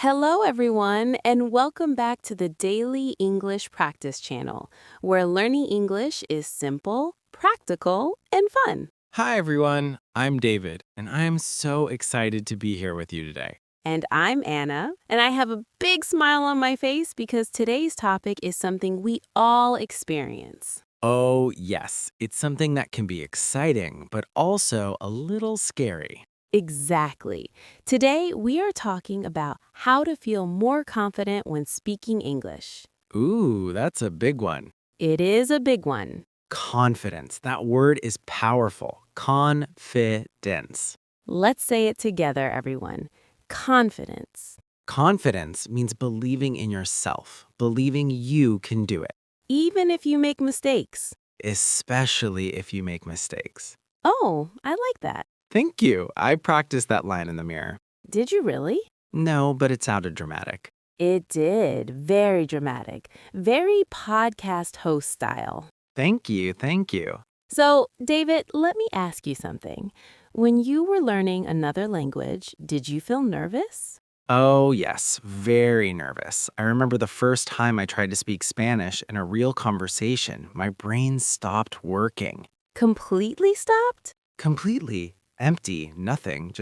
Hello, everyone, and welcome back to the Daily English Practice Channel, where learning English is simple, practical, and fun. Hi, everyone. I'm David, and I am so excited to be here with you today. And I'm Anna, and I have a big smile on my face because today's topic is something we all experience. Oh, yes, it's something that can be exciting, but also a little scary. Exactly. Today, we are talking about how to feel more confident when speaking English. Ooh, that's a big one. It is a big one. Confidence. That word is powerful. Confidence. Let's say it together, everyone. Confidence. Confidence means believing in yourself, believing you can do it, Even if you make mistakes. especially if you make mistakes. Oh, I like that. Thank you. I practiced that line in the mirror. Did you really? No, but it sounded dramatic. It did. Very dramatic. Very podcast host style. Thank you. Thank you. So, David, let me ask you something. When you were learning another language, did you feel nervous? Oh, yes, very nervous. I remember the first time I tried to speak Spanish in a real conversation, my brain stopped working. Completely stopped? Completely empty, nothing,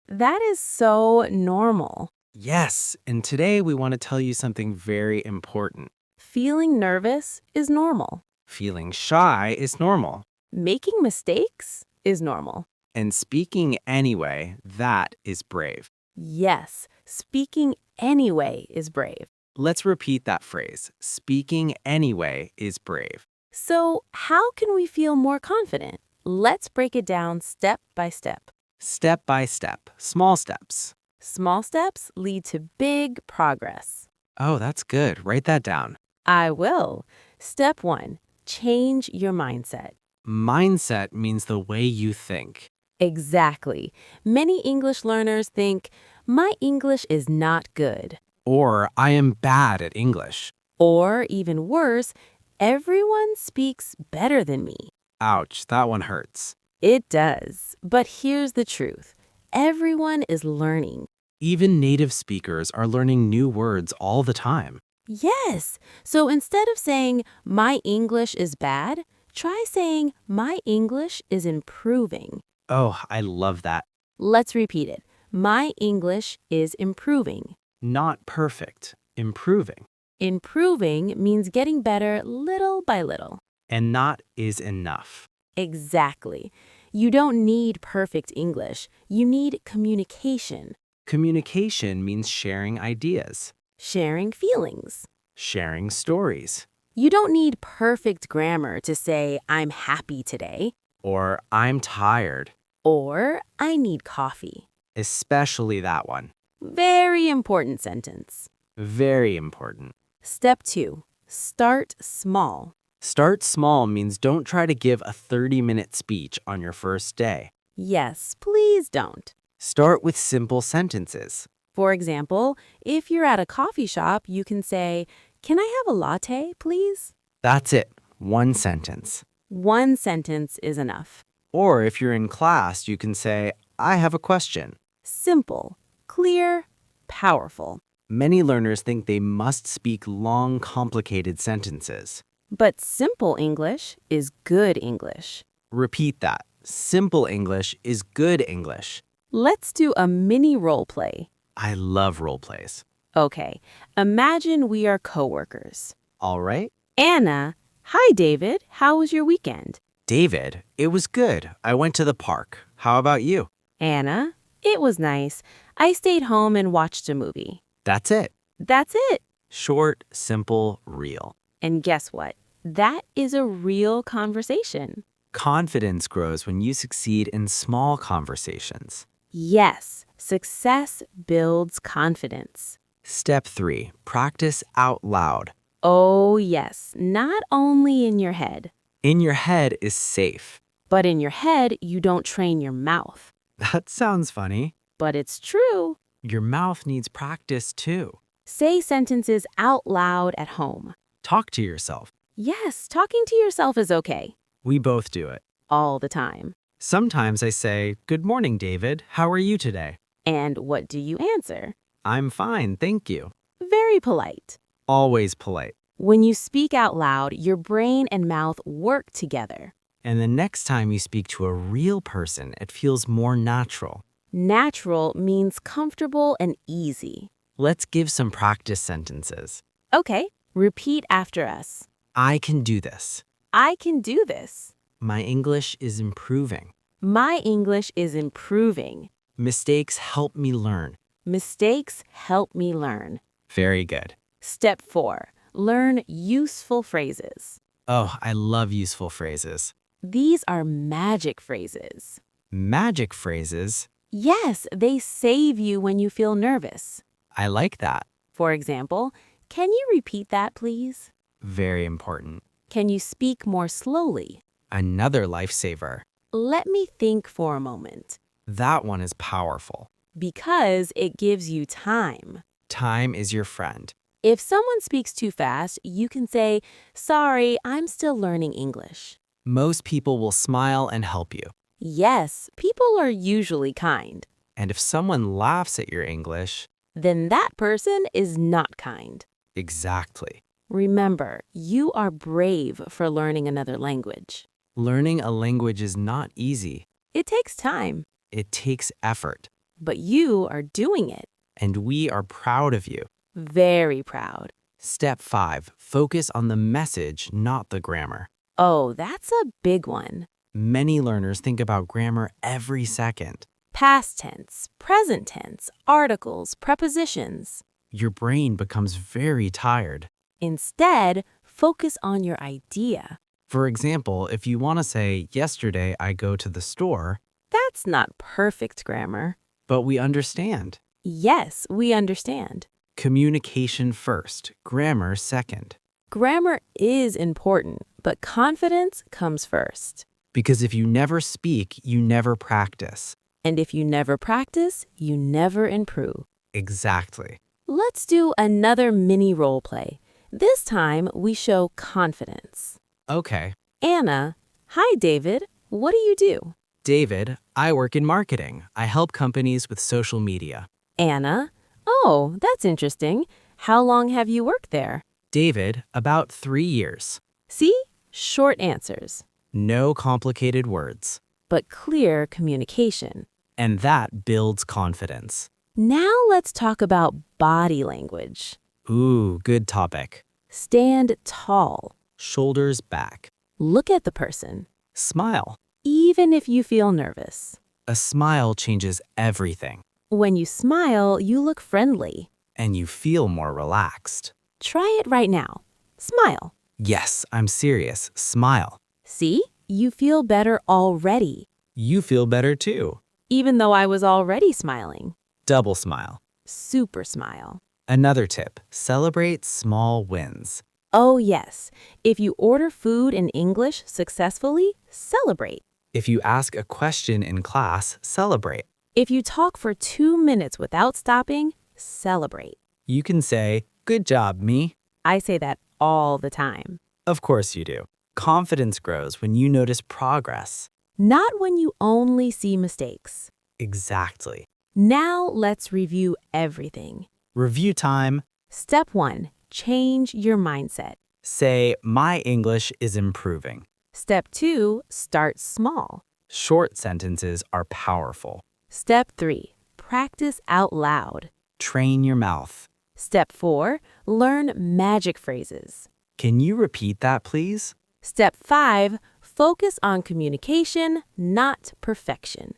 That is so normal. yes. And today we want to tell you something very important. Feeling nervous is normal. Feeling shy is normal. Making mistakes is normal. And speaking anyway, that is brave. Yes, speaking anyway is brave. Let's repeat that phrase. Speaking anyway is brave. So, how can we feel more confident? Let's break it down step by step. Step by step, small steps. Small steps lead to big progress. Oh, that's good. Write that down. I will. Step 1, change your mindset. Mindset means the way you think. Exactly. Many English learners think, my English is not good. Or I am bad at English. Or, even worse, everyone speaks better than me. Ouch, that one hurts. It does. But here's the truth. Everyone is learning. Even native speakers are learning new words all the time. Yes. So instead of saying, my English is bad, try saying, my English is improving. Oh, I love that. Let's repeat it. My English is improving. Not perfect, improving. Improving means getting better little by little. And not is enough. Exactly. You don't need perfect English. You need communication, Communication means sharing ideas, sharing feelings. sharing stories, You don't need perfect grammar to say, I'm happy today, or I'm tired, or I need coffee. especially that one. Very important sentence. Very important. Step 2, start small. Start small means don't try to give a 30-minute speech on your first day. Yes, please don't. Start with simple sentences. For example, if you're at a coffee shop, you can say, can I have a latte, please? That's it, one sentence. One sentence is enough. Or if you're in class, you can say, I have a question. Simple, clear, powerful. Many learners think they must speak long, complicated sentences. But simple English is good English. Repeat that. Simple English is good English. Let's do a mini role play. I love role plays. Okay, imagine we are coworkers. All right? Anna, hi David, how was your weekend? David, it was good. I went to the park. How about you? Anna, it was nice. I stayed home and watched a movie. That's it. That's it. Short, simple, real. And guess what? That is a real conversation. Confidence grows when you succeed in small conversations. Yes, success builds confidence. Step 3, practice out loud. Oh, yes, not only in your head, In your head is safe. but in your head, you don't train your mouth. That sounds funny. But it's true. Your mouth needs practice too. Say sentences out loud at home. Talk to yourself. Yes, talking to yourself is okay. We both do it. All the time. Sometimes I say, Good morning, David. How are you today? And what do you answer? I'm fine, thank you. Very polite. Always polite. When you speak out loud, your brain and mouth work together. And the next time you speak to a real person, it feels more natural. Natural means comfortable and easy. Let's give some practice sentences. Okay, repeat after us. I can do this. I can do this. My English is improving. My English is improving. Mistakes help me learn. Mistakes help me learn. Very good. Step 4. Learn useful phrases. Oh, I love useful phrases. These are magic phrases. Magic phrases? Yes, they save you when you feel nervous. I like that. For example, can you repeat that, please? Very important. Can you speak more slowly? Another lifesaver. Let me think for a moment. That one is powerful. Because it gives you time. Time is your friend. If someone speaks too fast, you can say, "Sorry, I'm still learning English." Most people will smile and help you. Yes, people are usually kind. And if someone laughs at your English, Then that person is not kind. exactly. Remember, you are brave for learning another language. Learning a language is not easy. It takes time, It takes effort. but you are doing it. And we are proud of you. Very proud. Step 5. Focus on the message, not the grammar. Oh, that's a big one. Many learners think about grammar every second. Past tense, present tense, articles, prepositions. Your brain becomes very tired. Instead, focus on your idea. For example, if you want to say, yesterday I go to the store, That's not perfect grammar. but we understand. Yes, we understand. Communication first, grammar second. Grammar is important, but confidence comes first. Because if you never speak, you never practice. And if you never practice, you never improve. Exactly. Let's do another mini role play. This time, we show confidence. Okay. Anna, hi David, what do you do? David, I work in marketing. I help companies with social media. Anna, oh, that's interesting. How long have you worked there? David, about 3 years. See? Short answers, No complicated words. but clear communication. And that builds confidence. Now let's talk about body language. Ooh, good topic. Stand tall. Shoulders back. Look at the person, Smile. even if you feel nervous. A smile changes everything. When you smile, you look friendly. And you feel more relaxed. Try it right now. Smile. Yes, I'm serious. Smile. See? You feel better already, You feel better too. even though I was already smiling. Double smile. Super smile. Another tip, celebrate small wins. Oh, yes. If you order food in English successfully, celebrate. If you ask a question in class, celebrate. If you talk for 2 minutes without stopping, celebrate. You can say, good job, me. I say that all the time. Of course you do. Confidence grows when you notice progress. Not when you only see mistakes. Exactly. Now let's review everything. Review time. Step 1. Change your mindset. Say, my English is improving. Step 2. Start small. Short sentences are powerful. Step 3. Practice out loud. Train your mouth. Step 4. Learn magic phrases. Can you repeat that, please? Step 5. Focus on communication, not perfection.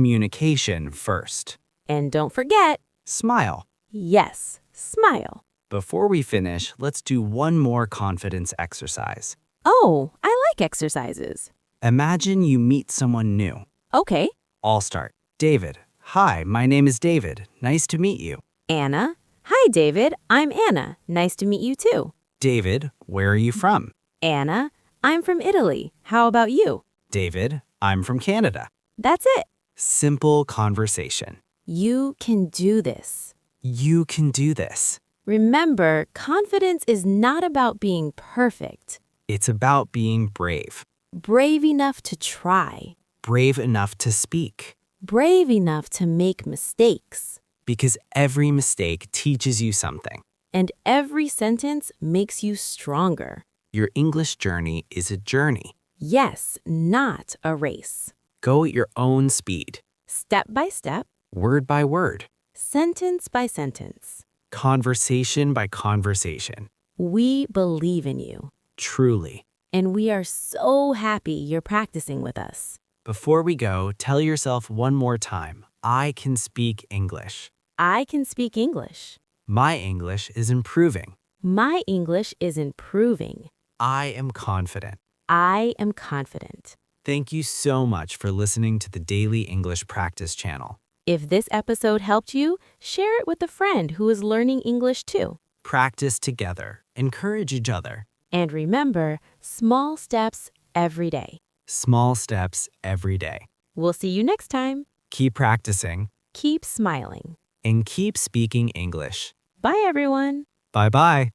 Communication first. And don't forget, Smile. yes, smile. Before we finish, let's do one more confidence exercise. Oh, I like exercises. Imagine you meet someone new. Okay. I'll start. David. Hi, my name is David. Nice to meet you. Anna. Hi, David. I'm Anna. Nice to meet you too. David, where are you from? Anna. I'm from Italy. How about you? David, I'm from Canada. That's it. Simple conversation. You can do this. You can do this. Remember, confidence is not about being perfect. It's about being brave. Brave enough to try. Brave enough to speak. Brave enough to make mistakes. Because every mistake teaches you something. And every sentence makes you stronger. Your English journey is a journey. Yes, not a race. Go at your own speed. Step by step, Word by word. sentence by sentence. Conversation by conversation. We believe in you. Truly. And we are so happy you're practicing with us. Before we go, tell yourself one more time, I can speak English. I can speak English. My English is improving. My English is improving. I am confident. I am confident. Thank you so much for listening to the Daily English Practice channel. If this episode helped you, share it with a friend who is learning English too. Practice together. Encourage each other. And remember, small steps every day. Small steps every day. We'll see you next time. Keep practicing Keep smiling. and keep speaking English. Bye, everyone. Bye-bye.